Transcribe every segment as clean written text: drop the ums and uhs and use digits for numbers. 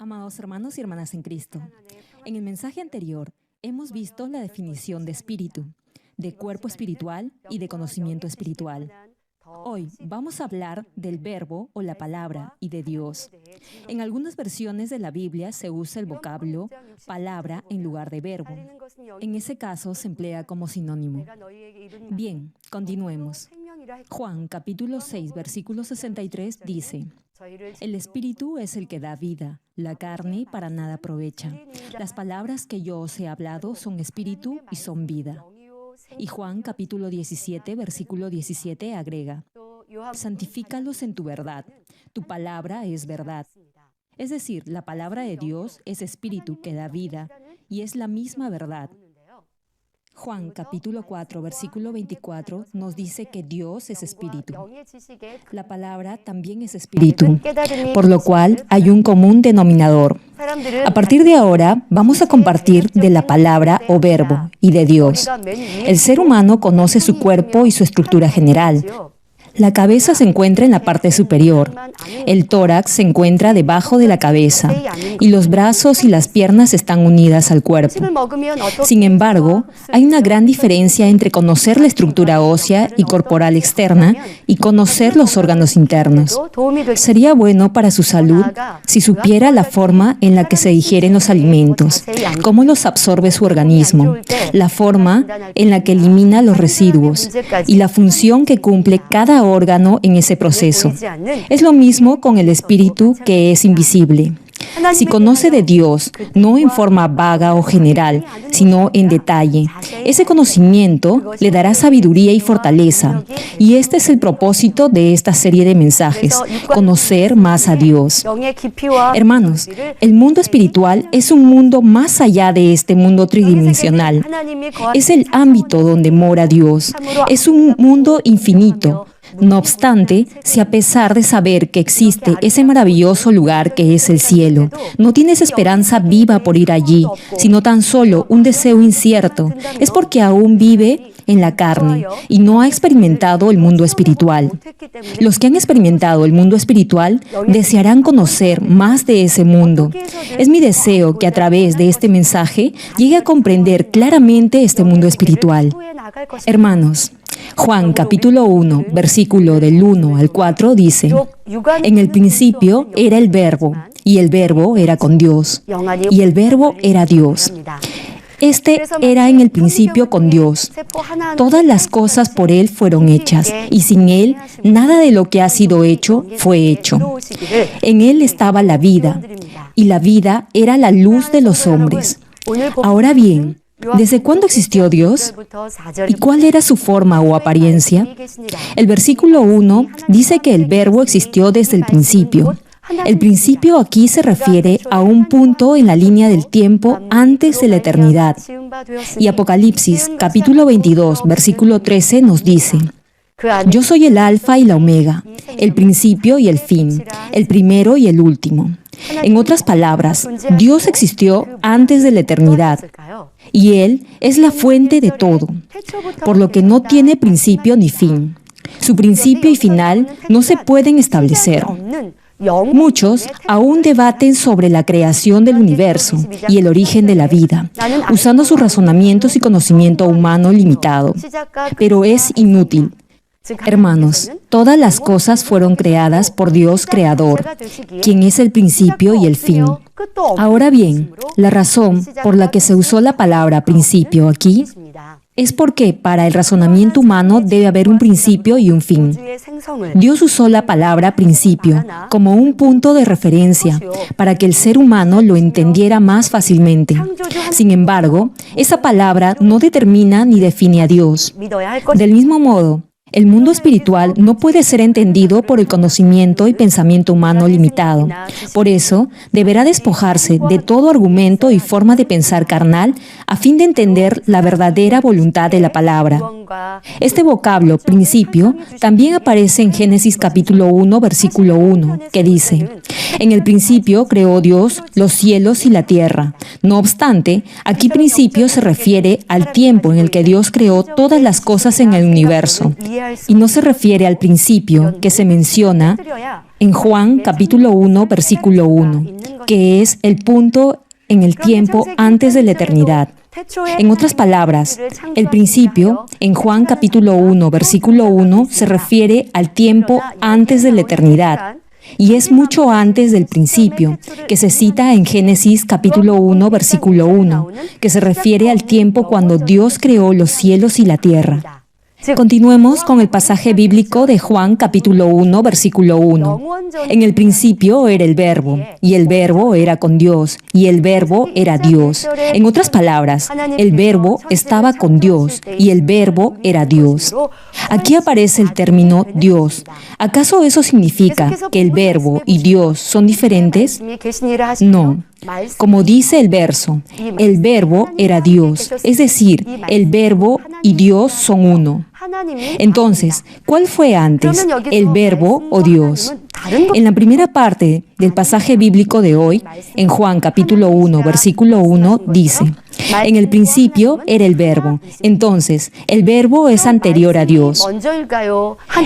Amados hermanos y hermanas en Cristo, en el mensaje anterior hemos visto la definición de espíritu, de cuerpo espiritual y de conocimiento espiritual. Hoy vamos a hablar del verbo o la palabra y de Dios. En algunas versiones de la Biblia se usa el vocablo palabra en lugar de verbo. En ese caso se emplea como sinónimo. Bien, continuemos. Juan capítulo 6, versículo 63 dice: el espíritu es el que da vida, la carne para nada aprovecha. Las palabras que yo os he hablado son espíritu y son vida. Y Juan capítulo 17, versículo 17 agrega: santifícalos en tu verdad, tu palabra es verdad. Es decir, la palabra de Dios es espíritu que da vida y es la misma verdad. Juan capítulo 4, versículo 24 nos dice que Dios es espíritu. La palabra también es espíritu, por lo cual hay un común denominador. A partir de ahora vamos a compartir de la palabra o verbo y de Dios. El ser humano conoce su cuerpo y su estructura general. La cabeza se encuentra en la parte superior, el tórax se encuentra debajo de la cabeza y los brazos y las piernas están unidas al cuerpo. Sin embargo, hay una gran diferencia entre conocer la estructura ósea y corporal externa y conocer los órganos internos. Sería bueno para su salud si supiera la forma en la que se digieren los alimentos, cómo los absorbe su organismo, la forma en la que elimina los residuos y la función que cumple cada órgano en ese proceso. Es lo mismo con el espíritu, que es invisible. Si conoce de Dios, no en forma vaga o general, sino en detalle, ese conocimiento le dará sabiduría y fortaleza. Y este es el propósito de esta serie de mensajes: conocer más a Dios. Hermanos, el mundo espiritual es un mundo más allá de este mundo tridimensional. Es el ámbito donde mora Dios. Es un mundo infinito. No obstante, si a pesar de saber que existe ese maravilloso lugar que es el cielo, no tienes esperanza viva por ir allí, sino tan solo un deseo incierto, es porque aún vive en la carne y no ha experimentado el mundo espiritual. Los que han experimentado el mundo espiritual desearán conocer más de ese mundo. Es mi deseo que a través de este mensaje llegue a comprender claramente este mundo espiritual. Hermanos, Juan capítulo 1, versículo del 1 al 4 dice: en el principio era el verbo, y el verbo era con Dios, y el verbo era Dios. Este era en el principio con Dios. Todas las cosas por Él fueron hechas, y sin Él nada de lo que ha sido hecho fue hecho. En Él estaba la vida, y la vida era la luz de los hombres. Ahora bien, ¿desde cuándo existió Dios? ¿Y cuál era su forma o apariencia? El versículo 1 dice que el verbo existió desde el principio. El principio aquí se refiere a un punto en la línea del tiempo antes de la eternidad. Y Apocalipsis, capítulo 22, versículo 13 nos dice: yo soy el alfa y la omega, el principio y el fin, el primero y el último. En otras palabras, Dios existió antes de la eternidad, y Él es la fuente de todo, por lo que no tiene principio ni fin. Su principio y final no se pueden establecer. Muchos aún debaten sobre la creación del universo y el origen de la vida, usando sus razonamientos y conocimiento humano limitado, pero es inútil. Hermanos, todas las cosas fueron creadas por Dios Creador, quien es el principio y el fin. Ahora bien, la razón por la que se usó la palabra principio aquí es porque para el razonamiento humano debe haber un principio y un fin. Dios usó la palabra principio como un punto de referencia para que el ser humano lo entendiera más fácilmente. Sin embargo, esa palabra no determina ni define a Dios. Del mismo modo, el mundo espiritual no puede ser entendido por el conocimiento y pensamiento humano limitado. Por eso, deberá despojarse de todo argumento y forma de pensar carnal a fin de entender la verdadera voluntad de la palabra. Este vocablo, principio, también aparece en Génesis capítulo 1, versículo 1, que dice: en el principio creó Dios los cielos y la tierra. No obstante, aquí principio se refiere al tiempo en el que Dios creó todas las cosas en el universo. y no se refiere al principio que se menciona en Juan capítulo 1, versículo 1, que es el punto en el tiempo antes de la eternidad. En otras palabras, el principio en Juan capítulo 1, versículo 1 se refiere al tiempo antes de la eternidad. Y es mucho antes del principio, que se cita en Génesis capítulo 1, versículo 1, que se refiere al tiempo cuando Dios creó los cielos y la tierra. Continuemos con el pasaje bíblico de Juan capítulo 1, versículo 1. En el principio era el Verbo, y el Verbo era con Dios, y el Verbo era Dios. En otras palabras, el Verbo estaba con Dios, y el Verbo era Dios. Aquí aparece el término Dios. ¿Acaso eso significa que el Verbo y Dios son diferentes? No. Como dice el verso, el Verbo era Dios, es decir, el Verbo y Dios son uno. Entonces, ¿cuál fue antes, el Verbo o Dios? En la primera parte del pasaje bíblico de hoy, en Juan capítulo 1, versículo 1, dice: en el principio era el Verbo. Entonces, el Verbo es anterior a Dios.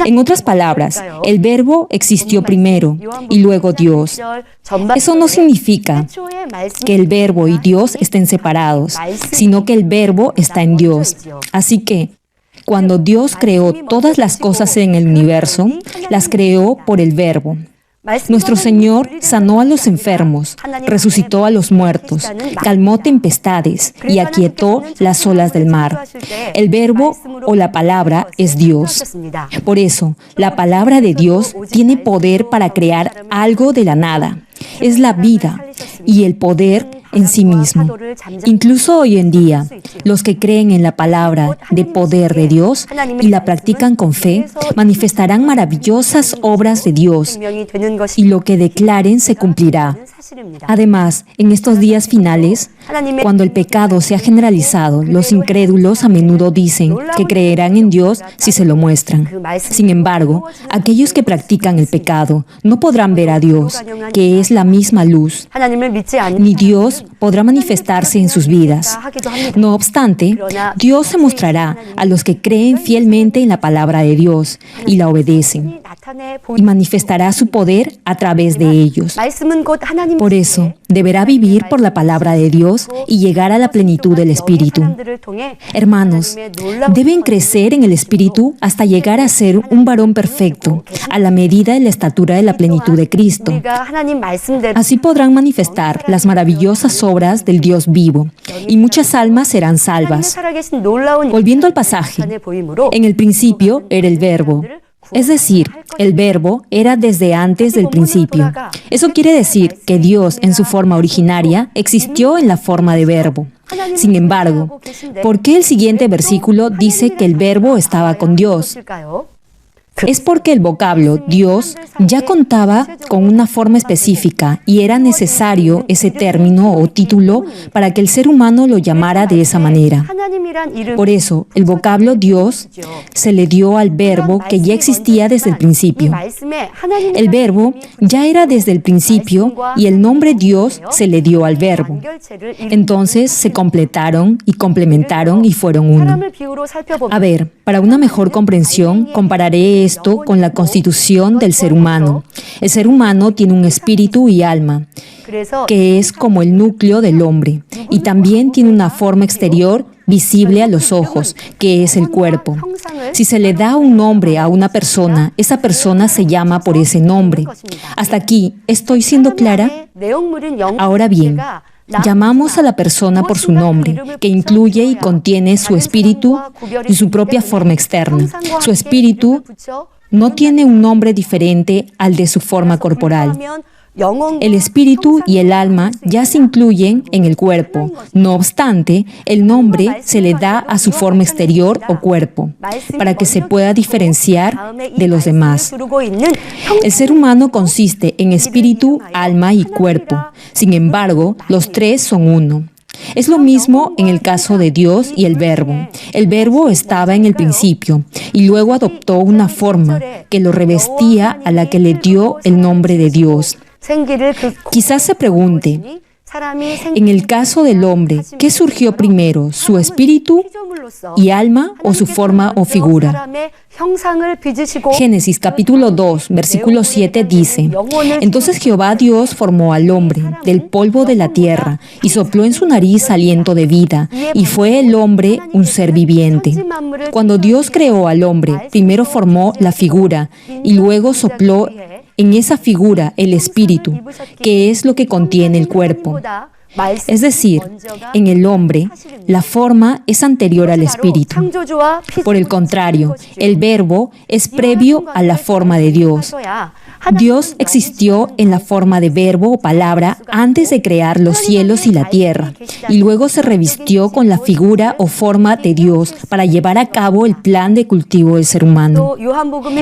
En otras palabras, el Verbo existió primero y luego Dios. Eso no significa que el Verbo y Dios estén separados, sino que el Verbo está en Dios. Así que, cuando Dios creó todas las cosas en el universo, las creó por el Verbo. Nuestro Señor sanó a los enfermos, resucitó a los muertos, calmó tempestades y aquietó las olas del mar. El Verbo o la palabra es Dios. Por eso, la palabra de Dios tiene poder para crear algo de la nada. Es la vida y el poder en sí mismo. Incluso hoy en día, los que creen en la palabra de poder de Dios y la practican con fe, manifestarán maravillosas obras de Dios y lo que declaren se cumplirá. Además, en estos días finales, cuando el pecado se ha generalizado, los incrédulos a menudo dicen que creerán en Dios si se lo muestran. Sin embargo, aquellos que practican el pecado no podrán ver a Dios, que es la misma luz, ni Dios podrá manifestarse en sus vidas. No obstante, Dios se mostrará a los que creen fielmente en la palabra de Dios y la obedecen, y manifestará su poder a través de ellos. Por eso, deberá vivir por la palabra de Dios y llegar a la plenitud del Espíritu. Hermanos, deben crecer en el Espíritu hasta llegar a ser un varón perfecto, a la medida y la estatura de la plenitud de Cristo. Así podrán manifestar las maravillosas obras del Dios vivo, y muchas almas serán salvas. Volviendo al pasaje, en el principio era el Verbo. Es decir, el Verbo era desde antes del principio. Eso quiere decir que Dios, en su forma originaria, existió en la forma de Verbo. Sin embargo, ¿por qué el siguiente versículo dice que el Verbo estaba con Dios? Es porque el vocablo Dios ya contaba con una forma específica y era necesario ese término o título para que el ser humano lo llamara de esa manera. Por eso, el vocablo Dios se le dio al Verbo que ya existía desde el principio. El Verbo ya era desde el principio y el nombre Dios se le dio al Verbo. Entonces se completaron y complementaron y fueron uno. A ver, para una mejor comprensión, compararé esto con la constitución del ser humano. El ser humano tiene un espíritu y alma, que es como el núcleo del hombre, y también tiene una forma exterior visible a los ojos, que es el cuerpo. Si se le da un nombre a una persona, esa persona se llama por ese nombre. ¿Hasta aquí estoy siendo clara? Ahora bien, llamamos a la persona por su nombre, que incluye y contiene su espíritu y su propia forma externa. Su espíritu no tiene un nombre diferente al de su forma corporal. El espíritu y el alma ya se incluyen en el cuerpo. No obstante, el nombre se le da a su forma exterior o cuerpo, para que se pueda diferenciar de los demás. El ser humano consiste en espíritu, alma y cuerpo. Sin embargo, los tres son uno. Es lo mismo en el caso de Dios y el Verbo. El Verbo estaba en el principio y luego adoptó una forma que lo revestía, a la que le dio el nombre de Dios. Quizás se pregunte, En el caso del hombre, ¿qué surgió primero, su espíritu y alma o su forma o figura? Génesis capítulo 2, versículo 7 dice: Entonces Jehová Dios formó al hombre del polvo de la tierra y sopló en su nariz aliento de vida, y fue el hombre un ser viviente. Cuando Dios creó al hombre, primero formó la figura y luego sopló en esa figura el espíritu, que es lo que contiene el cuerpo. Es decir, en el hombre, la forma es anterior al espíritu. Por el contrario, el verbo es previo a la forma de Dios. Dios existió en la forma de verbo o palabra antes de crear los cielos y la tierra, y luego se revistió con la figura o forma de Dios para llevar a cabo el plan de cultivo del ser humano.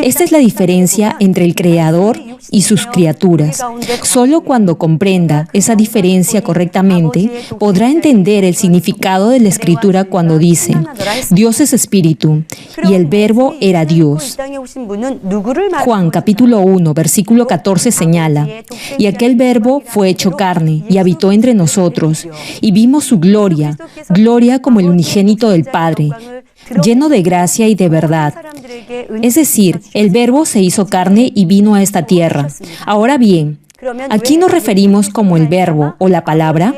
Esta es la diferencia entre el Creador y sus criaturas. Solo cuando comprenda esa diferencia correctamente, podrá entender el significado de la Escritura cuando dice: Dios es espíritu, y el verbo era Dios. Juan capítulo 1, versículo 14 señala: Y aquel verbo fue hecho carne y habitó entre nosotros, y vimos su gloria, gloria como el unigénito del Padre, lleno de gracia y de verdad. Es decir, el verbo se hizo carne y vino a esta tierra. Ahora bien, ¿a quién nos referimos como el verbo o la palabra?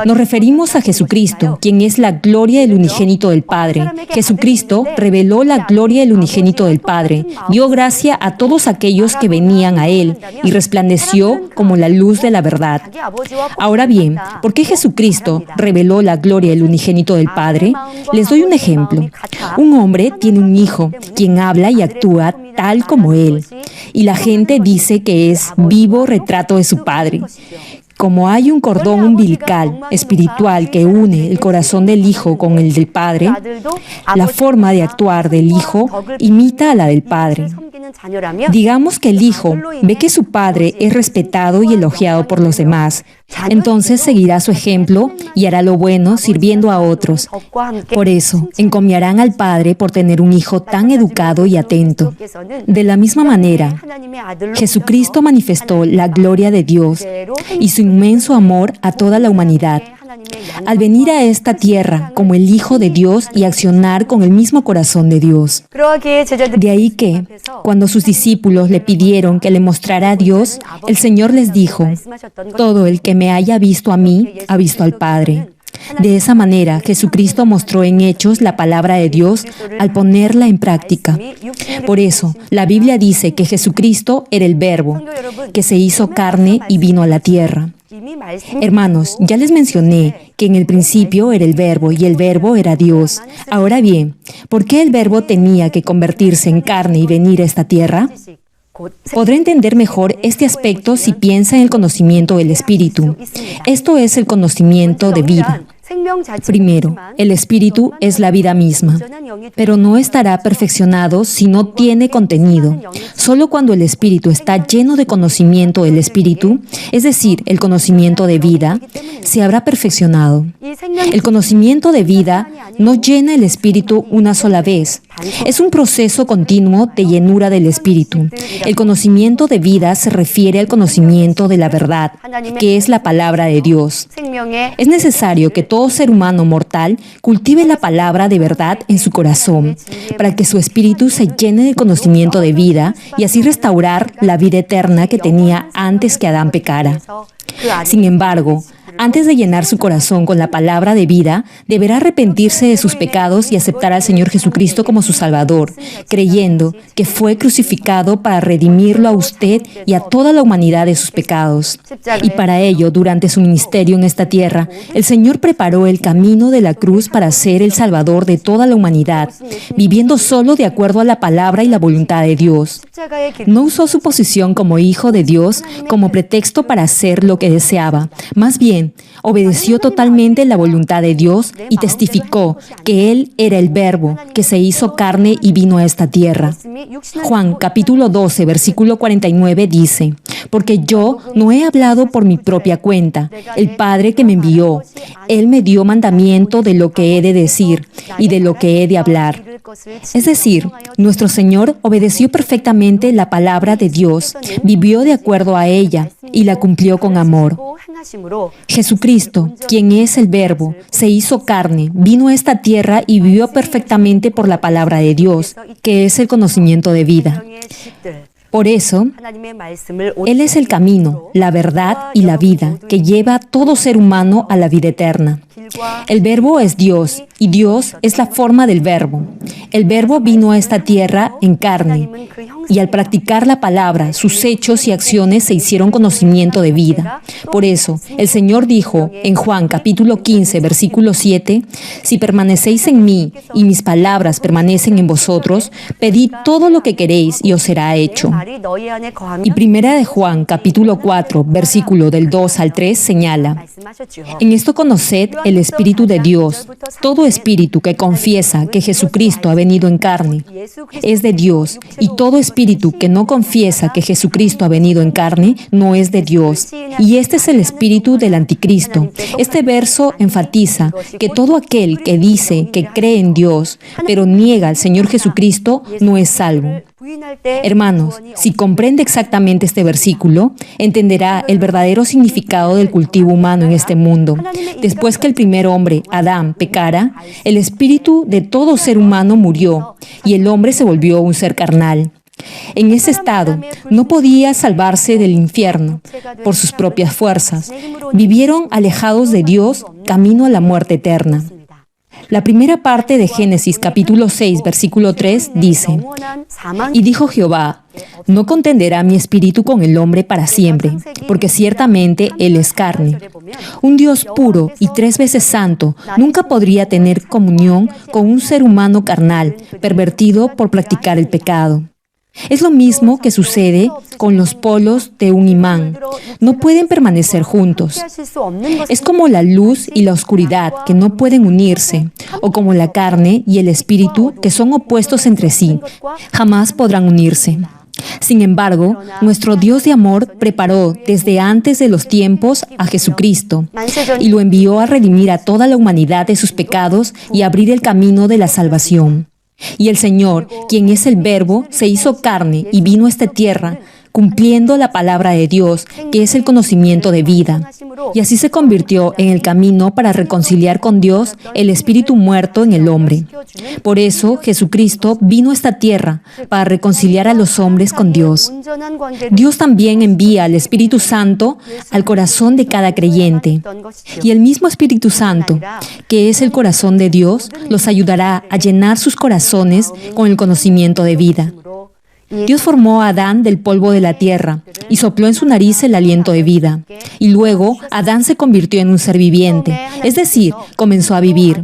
Nos referimos a Jesucristo, quien es la gloria del unigénito del Padre. Jesucristo reveló la gloria del unigénito del Padre, dio gracia a todos aquellos que venían a Él y resplandeció como la luz de la verdad. Ahora bien, ¿por qué Jesucristo reveló la gloria del unigénito del Padre? Les doy un ejemplo. Un hombre tiene un hijo, quien habla y actúa tal como él, y la gente dice que es vivo retrato de su padre. Como hay un cordón umbilical espiritual que une el corazón del hijo con el del padre, la forma de actuar del hijo imita a la del padre. Digamos que el hijo ve que su padre es respetado y elogiado por los demás. Entonces seguirá su ejemplo y hará lo bueno sirviendo a otros. Por eso, encomiarán al padre por tener un hijo tan educado y atento. De la misma manera, Jesucristo manifestó la gloria de Dios y su inmenso amor a toda la humanidad. Al venir a esta tierra como el Hijo de Dios y accionar con el mismo corazón de Dios. De ahí que, cuando sus discípulos le pidieron que le mostrara a Dios, el Señor les dijo: todo el que me haya visto a mí, ha visto al Padre. De esa manera, Jesucristo mostró en hechos la palabra de Dios al ponerla en práctica. Por eso, la Biblia dice que Jesucristo era el Verbo, que se hizo carne y vino a la tierra. Hermanos, ya les mencioné que en el principio era el Verbo y el Verbo era Dios. Ahora bien, ¿por qué el Verbo tenía que convertirse en carne y venir a esta tierra? Podrá entender mejor este aspecto si piensa en el conocimiento del Espíritu. Esto es el conocimiento de vida. Primero, el Espíritu es la vida misma, pero no estará perfeccionado si no tiene contenido. Solo cuando el Espíritu está lleno de conocimiento del Espíritu, es decir, el conocimiento de vida, se habrá perfeccionado. El conocimiento de vida no llena el Espíritu una sola vez. Es un proceso continuo de llenura del Espíritu. El conocimiento de vida se refiere al conocimiento de la verdad, que es la palabra de Dios. Es necesario que todo ser humano mortal cultive la palabra de verdad en su corazón, para que su espíritu se llene de conocimiento de vida y así restaurar la vida eterna que tenía antes que Adán pecara. Sin embargo, antes de llenar su corazón con la palabra de vida, deberá arrepentirse de sus pecados y aceptar al Señor Jesucristo como su Salvador, creyendo que fue crucificado para redimirlo a usted y a toda la humanidad de sus pecados. Y para ello, durante su ministerio en esta tierra, el Señor preparó el camino de la cruz para ser el Salvador de toda la humanidad, viviendo solo de acuerdo a la palabra y la voluntad de Dios. No usó su posición como Hijo de Dios como pretexto para hacer lo que deseaba. Más bien, obedeció totalmente la voluntad de Dios y testificó que Él era el Verbo, que se hizo carne y vino a esta tierra. Juan capítulo 12, versículo 49 dice: porque yo no he hablado por mi propia cuenta. El Padre que me envió, Él me dio mandamiento de lo que he de decir y de lo que he de hablar. Es decir, nuestro Señor obedeció perfectamente la palabra de Dios, vivió de acuerdo a ella y la cumplió con amor. Jesucristo, quien es el Verbo, se hizo carne, vino a esta tierra y vivió perfectamente por la palabra de Dios, que es el conocimiento de vida. Por eso, Él es el camino, la verdad y la vida, que lleva a todo ser humano a la vida eterna. El Verbo es Dios, y Dios es la forma del Verbo. El Verbo vino a esta tierra en carne, y al practicar la palabra, sus hechos y acciones se hicieron conocimiento de vida. Por eso, el Señor dijo en Juan capítulo 15, versículo 7, «Si permanecéis en mí, y mis palabras permanecen en vosotros, pedid todo lo que queréis, y os será hecho». Y Primera de Juan capítulo 4, versículo del 2 al 3 señala, «En esto conoced el Espíritu de Dios. Todo espíritu que confiesa que Jesucristo ha venido en carne es de Dios, y todo espíritu que no confiesa que Jesucristo ha venido en carne no es de Dios. Y este es el espíritu del anticristo». Este verso enfatiza que todo aquel que dice que cree en Dios, pero niega al Señor Jesucristo, no es salvo. Hermanos, si comprende exactamente este versículo, entenderá el verdadero significado del cultivo humano en este mundo. Después que el primer hombre, Adán, pecara, el espíritu de todo ser humano murió y el hombre se volvió un ser carnal. En ese estado, no podía salvarse del infierno por sus propias fuerzas. Vivieron alejados de Dios, camino a la muerte eterna. La primera parte de Génesis capítulo 6, versículo 3 dice, «Y dijo Jehová, no contenderá mi espíritu con el hombre para siempre, porque ciertamente él es carne». Un Dios puro y 3 veces santo nunca podría tener comunión con un ser humano carnal, pervertido por practicar el pecado. Es lo mismo que sucede con los polos de un imán. No pueden permanecer juntos. Es como la luz y la oscuridad que no pueden unirse, o como la carne y el espíritu que son opuestos entre sí. Jamás podrán unirse. Sin embargo, nuestro Dios de amor preparó desde antes de los tiempos a Jesucristo y lo envió a redimir a toda la humanidad de sus pecados y abrir el camino de la salvación. Y el Señor, quien es el Verbo, se hizo carne y vino a esta tierra, cumpliendo la palabra de Dios, que es el conocimiento de vida. Y así se convirtió en el camino para reconciliar con Dios el espíritu muerto en el hombre. Por eso Jesucristo vino a esta tierra para reconciliar a los hombres con Dios. Dios también envía al Espíritu Santo al corazón de cada creyente. Y el mismo Espíritu Santo, que es el corazón de Dios, los ayudará a llenar sus corazones con el conocimiento de vida. Dios formó a Adán del polvo de la tierra y sopló en su nariz el aliento de vida. Y luego Adán se convirtió en un ser viviente, es decir, comenzó a vivir.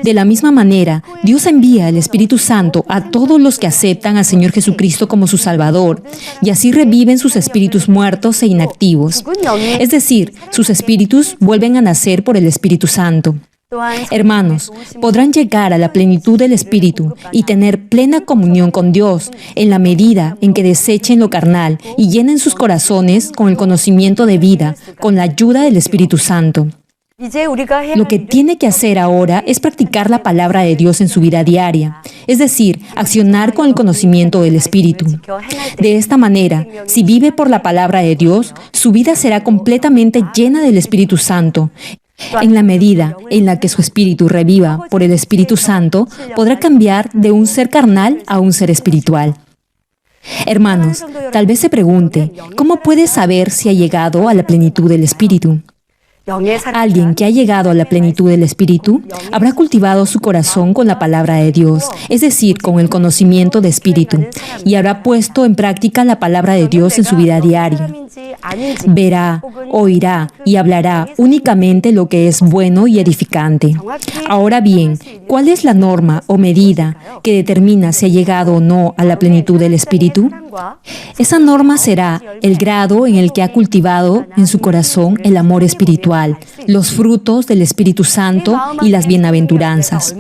De la misma manera, Dios envía el Espíritu Santo a todos los que aceptan al Señor Jesucristo como su Salvador, y así reviven sus espíritus muertos e inactivos. Es decir, sus espíritus vuelven a nacer por el Espíritu Santo. Hermanos, podrán llegar a la plenitud del Espíritu y tener plena comunión con Dios en la medida en que desechen lo carnal y llenen sus corazones con el conocimiento de vida, con la ayuda del Espíritu Santo. Lo que tiene que hacer ahora es practicar la palabra de Dios en su vida diaria, es decir, accionar con el conocimiento del Espíritu. De esta manera, si vive por la palabra de Dios, su vida será completamente llena del Espíritu Santo. En la medida en la que su espíritu reviva por el Espíritu Santo, podrá cambiar de un ser carnal a un ser espiritual. Hermanos, tal vez se pregunte, ¿cómo puede saber si ha llegado a la plenitud del Espíritu? Alguien que ha llegado a la plenitud del Espíritu habrá cultivado su corazón con la palabra de Dios, es decir, con el conocimiento de Espíritu, y habrá puesto en práctica la palabra de Dios en su vida diaria. Verá, oirá y hablará únicamente lo que es bueno y edificante. Ahora bien, ¿cuál es la norma o medida que determina si ha llegado o no a la plenitud del Espíritu? Esa norma será el grado en el que ha cultivado en su corazón el amor espiritual, los frutos del Espíritu Santo y las bienaventuranzas.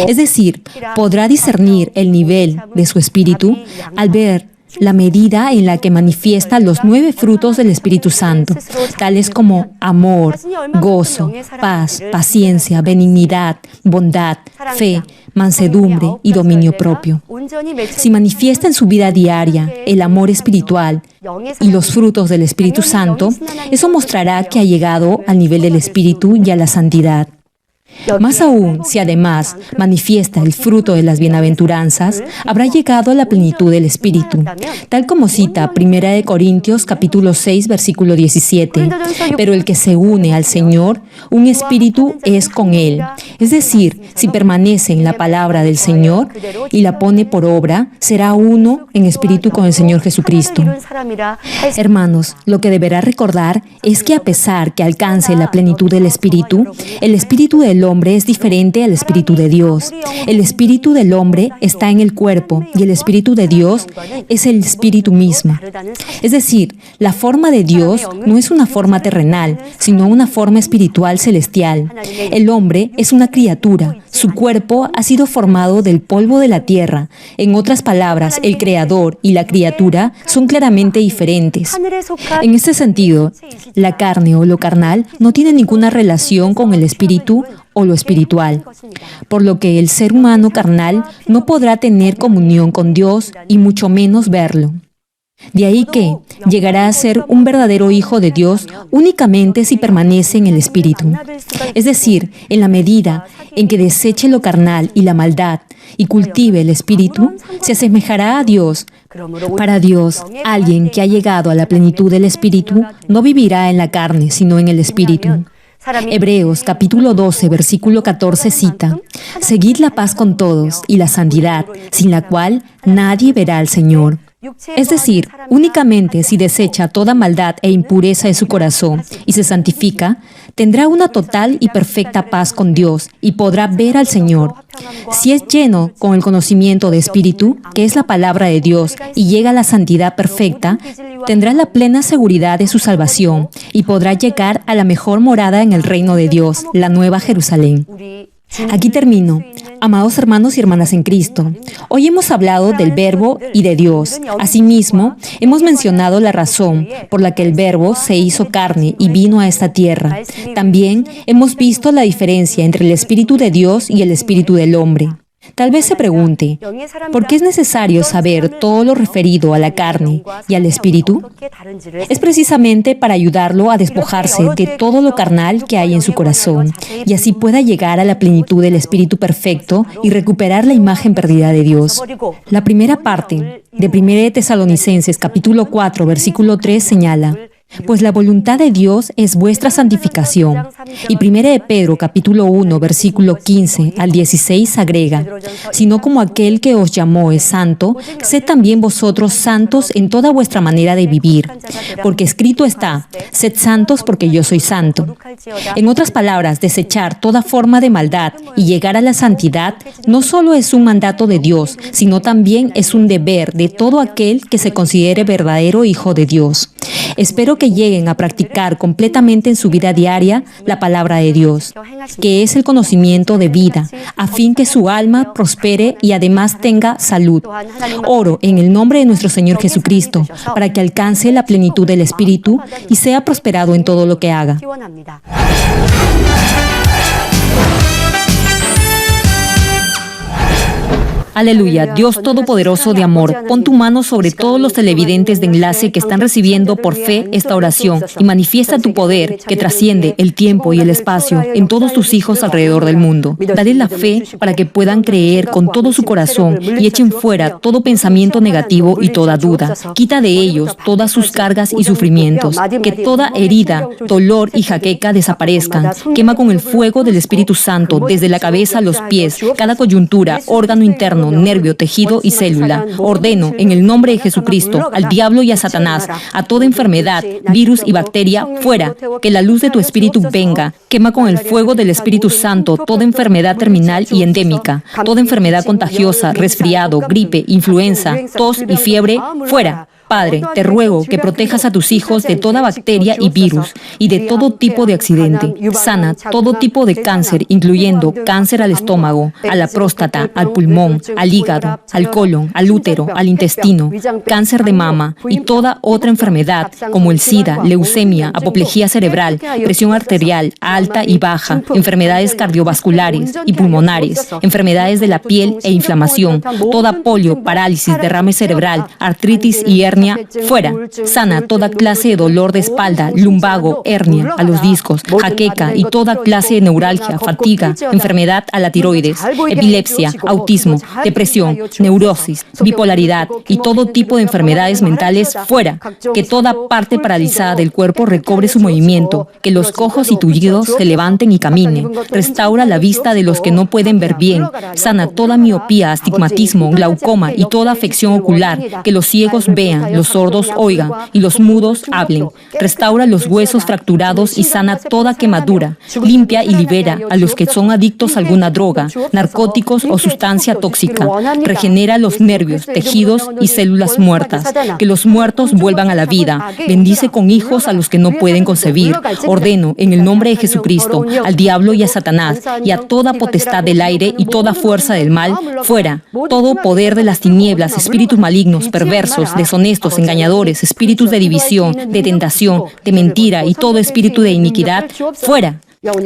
Es decir, podrá discernir el nivel de su espíritu al ver la medida en la que manifiesta los 9 frutos del Espíritu Santo, tales como amor, gozo, paz, paciencia, benignidad, bondad, fe, mansedumbre y dominio propio. Si manifiesta en su vida diaria el amor espiritual y los frutos del Espíritu Santo, eso mostrará que ha llegado al nivel del Espíritu y a la santidad. Más aún, si además manifiesta el fruto de las bienaventuranzas, habrá llegado a la plenitud del Espíritu, tal como cita 1 Corintios capítulo 6, versículo 17. Pero el que se une al Señor, un espíritu es con Él. Es decir, si permanece en la palabra del Señor y la pone por obra, será uno en espíritu con el Señor Jesucristo. Hermanos, lo que deberá recordar es que a pesar que alcance la plenitud del Espíritu, el Espíritu del hombre es diferente al Espíritu de Dios. El Espíritu del hombre está en el cuerpo y el Espíritu de Dios es el Espíritu mismo. Es decir, la forma de Dios no es una forma terrenal, sino una forma espiritual celestial. El hombre es una criatura. Su cuerpo ha sido formado del polvo de la tierra. En otras palabras, el Creador y la criatura son claramente diferentes. En este sentido, la carne o lo carnal no tiene ninguna relación con el Espíritu o lo espiritual, por lo que el ser humano carnal no podrá tener comunión con Dios y mucho menos verlo. De ahí que llegará a ser un verdadero hijo de Dios únicamente si permanece en el Espíritu. Es decir, en la medida en que deseche lo carnal y la maldad y cultive el Espíritu, se asemejará a Dios. Para Dios, alguien que ha llegado a la plenitud del Espíritu no vivirá en la carne, sino en el Espíritu. Hebreos capítulo 12, versículo 14 cita: «Seguid la paz con todos y la santidad, sin la cual nadie verá al Señor». Es decir, únicamente si desecha toda maldad e impureza de su corazón y se santifica, tendrá una total y perfecta paz con Dios y podrá ver al Señor. Si es lleno con el conocimiento de Espíritu, que es la palabra de Dios, y llega a la santidad perfecta, tendrá la plena seguridad de su salvación y podrá llegar a la mejor morada en el reino de Dios, la Nueva Jerusalén. Aquí termino. Amados hermanos y hermanas en Cristo, hoy hemos hablado del Verbo y de Dios. Asimismo, hemos mencionado la razón por la que el Verbo se hizo carne y vino a esta tierra. También hemos visto la diferencia entre el Espíritu de Dios y el Espíritu del hombre. Tal vez se pregunte, ¿por qué es necesario saber todo lo referido a la carne y al espíritu? Es precisamente para ayudarlo a despojarse de todo lo carnal que hay en su corazón y así pueda llegar a la plenitud del Espíritu perfecto y recuperar la imagen perdida de Dios. La primera parte de 1 Tesalonicenses capítulo 4, versículo 3 señala: «Pues la voluntad de Dios es vuestra santificación». Y 1 Pedro capítulo 1, versículo 15 al 16 agrega: «Sino como aquel que os llamó es santo, sed también vosotros santos en toda vuestra manera de vivir. Porque escrito está: sed santos porque yo soy santo». En otras palabras, desechar toda forma de maldad y llegar a la santidad no solo es un mandato de Dios, sino también es un deber de todo aquel que se considere verdadero hijo de Dios. Espero que lleguen a practicar completamente en su vida diaria la palabra de Dios, que es el conocimiento de vida, a fin que su alma prospere y además tenga salud. Oro en el nombre de nuestro Señor Jesucristo, para que alcance la plenitud del Espíritu y sea prosperado en todo lo que haga. Aleluya, Dios Todopoderoso de amor, pon tu mano sobre todos los televidentes de enlace que están recibiendo por fe esta oración y manifiesta tu poder que trasciende el tiempo y el espacio en todos tus hijos alrededor del mundo. Dale la fe para que puedan creer con todo su corazón y echen fuera todo pensamiento negativo y toda duda. Quita de ellos todas sus cargas y sufrimientos. Que toda herida, dolor y jaqueca desaparezcan. Quema con el fuego del Espíritu Santo desde la cabeza a los pies, cada coyuntura, órgano interno, nervio, tejido y célula. Ordeno en el nombre de Jesucristo al diablo y a Satanás, a toda enfermedad, virus y bacteria, fuera. Que la luz de tu Espíritu venga. Quema con el fuego del Espíritu Santo toda enfermedad terminal y endémica, toda enfermedad contagiosa, resfriado, gripe, influenza, tos y fiebre, fuera. Padre, te ruego que protejas a tus hijos de toda bacteria y virus y de todo tipo de accidente. Sana todo tipo de cáncer, incluyendo cáncer al estómago, a la próstata, al pulmón, al hígado, al colon, al útero, al intestino, cáncer de mama y toda otra enfermedad como el SIDA, leucemia, apoplejía cerebral, presión arterial alta y baja, enfermedades cardiovasculares y pulmonares, enfermedades de la piel e inflamación, toda polio, parálisis, derrame cerebral, artritis y hernia, fuera. Sana toda clase de dolor de espalda, lumbago, hernia, a los discos, jaqueca y toda clase de neuralgia, fatiga, enfermedad a la tiroides, epilepsia, autismo, depresión, neurosis, bipolaridad y todo tipo de enfermedades mentales, fuera. Que toda parte paralizada del cuerpo recobre su movimiento, que los cojos y tullidos se levanten y caminen. Restaura la vista de los que no pueden ver bien. Sana toda miopía, astigmatismo, glaucoma y toda afección ocular, que los ciegos vean, los sordos oigan y los mudos hablen. Restaura los huesos fracturados y sana toda quemadura. Limpia y libera a los que son adictos a alguna droga, narcóticos o sustancia tóxica. Regenera los nervios, tejidos y células muertas. Que los muertos vuelvan a la vida. Bendice con hijos a los que no pueden concebir. Ordeno en el nombre de Jesucristo al diablo y a Satanás y a toda potestad del aire y toda fuerza del mal, fuera. Todo poder de las tinieblas, espíritus malignos, perversos, deshonestos, engañadores, espíritus de división, de tentación, de mentira y todo espíritu de iniquidad, fuera.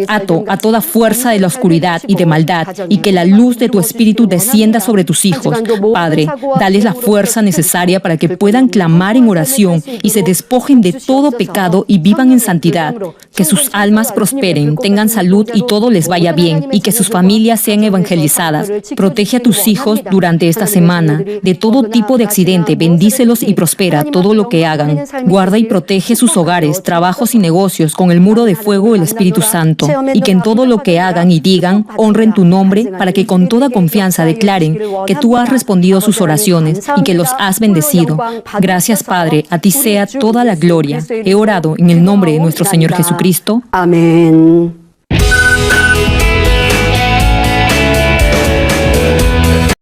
Ato a toda fuerza de la oscuridad y de maldad, y que la luz de tu espíritu descienda sobre tus hijos. Padre, dales la fuerza necesaria para que puedan clamar en oración y se despojen de todo pecado y vivan en santidad. Que sus almas prosperen, tengan salud y todo les vaya bien, y que sus familias sean evangelizadas. Protege a tus hijos durante esta semana de todo tipo de accidente. Bendícelos y prospera todo lo que hagan. Guarda y protege sus hogares, trabajos y negocios con el muro de fuego del Espíritu Santo. Y que en todo lo que hagan y digan, honren tu nombre, para que con toda confianza declaren que tú has respondido sus oraciones y que los has bendecido. Gracias, Padre, a ti sea toda la gloria. He orado en el nombre de nuestro Señor Jesucristo. Amén.